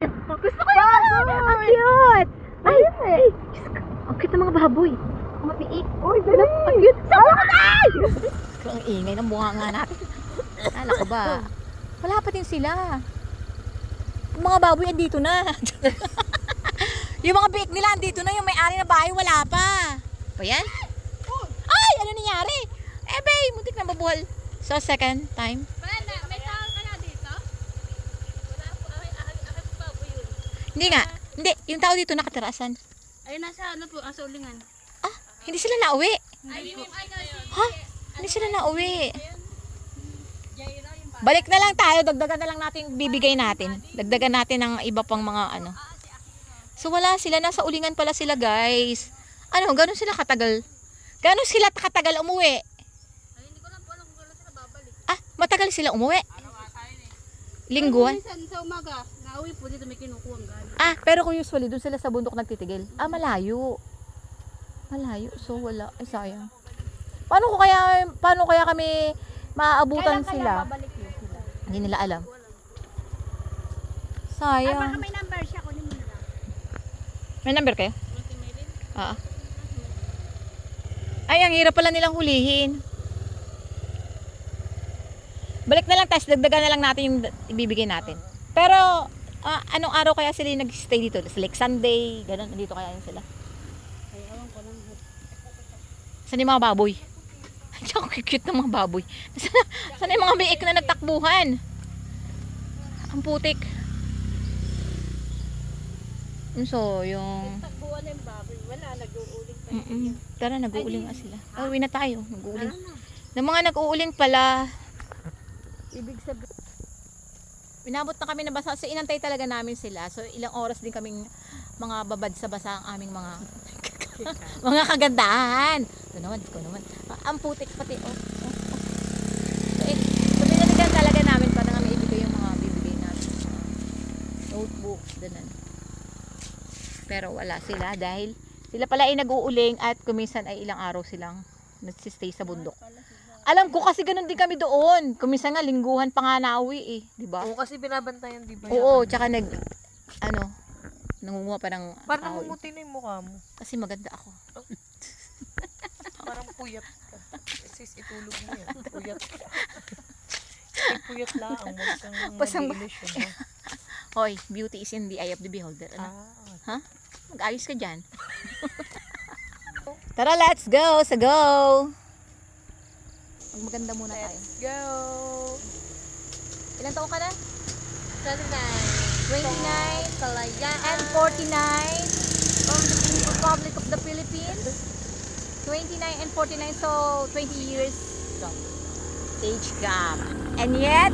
Gusto ko yun! Ang cute! Ay! Ang cute ng mga baboy. Mga piik. Uy, dali! Ang cute! Sabi ko na! Ang ingay ng bunga nga natin. Ala ko ba? Wala pa din sila. Yung mga baboy andito na. Yung mga piik nila andito na. Yung may-ari na bahay wala pa. Pa yan? Ay! Ano nangyari? Bay! Muntik na mabuhal. So, second time. May tao ka na dito? Wala po, aking baboy yun. Hindi nga. Hindi. Yung tao dito nakatirasan. Ay, nasa ano po, ang ulingan. Ah! Hindi sila nauwi. Ay, yung Ha? Hindi sila nauwi. Balik na lang tayo. Dagdagan na lang natin yung bibigay natin. Dagdagan natin ng iba pang mga ano. So, wala sila. Nasa ulingan pala sila, guys. Ano? Gano'n sila katagal? Gano'n sila katagal umuwi? Ay, hindi ko lang po alam kung kailan sila babalik. Ah, matagal sila umuwi. Lingguan? Minsan sa umaga, nauwi po dito may kinukuha ang galing. Ah, pero kung usually, doon sila sa bundok nagtitigil. Ah, malayo. Malayo. So, wala. Ay, sayang. Paano kaya kami maaabutan sila? Babalik yun sila. Hindi nila alam. Ay, baka Sayang. may number siya, kunin mo na lang. May number kayo? Monty Maylin? Oo. Ay, ang hirap pala nilang hulihin. Balik na lang, tapos dagdagan na lang natin yung ibibigay natin. Pero, anong araw kaya sila yung nag-stay dito? Like Sunday, gano'n, dito kaya yun sila. Ay, awan ko lang. Saan yung mga baboy? Tsaka cute ng mga baboy. Saan yung mga biik na nagtakbuhan? Ang putik. So, yung... Takbuhan na yung baboy. Wala, nag-uuling pa. Tara, nag-uuling nga sila. Uwi na tayo, nag-uuling. Ng mga nag-uuling pala, Ibig sabihin. inabot na kami na basa. So, inantay talaga namin sila. So, ilang oras din kaming mga babad sa basa ang aming mga mga kagandahan. Ito naman. Ang putik pati. So, binalikan talaga namin para nga maibigay yung mga bibigay natin. Notebooks, ganun. Pero wala sila dahil sila pala ay nag-uuling at kuminsan ay ilang araw silang nagsistay sa bundok. Alam ko kasi ganun din kami doon. Kuminsan nga lingguhan pa nga nauwi eh, di ba? Oo, kasi binabantayan, di ba? Oo, tsaka nangunguha pa ng Parang kahoy. namumuti na yung mukha mo. Kasi maganda ako. Parang puyat ka. Sis, itulog mo yan. Puyat ka. Ay, puyat lang. Huwag kang Pasang- mag-illusion. Hoy, beauty is in the eye of the beholder. Ano? Ha? Mag-ayos ka dyan. Tara, let's go! Sa go! Maganda muna tayo. Let's go! Ilan taon ka na? 29. 29 Kalayaan. and 49 from the Republic of the Philippines. 29 and 49, so 20 years age gap. And yet,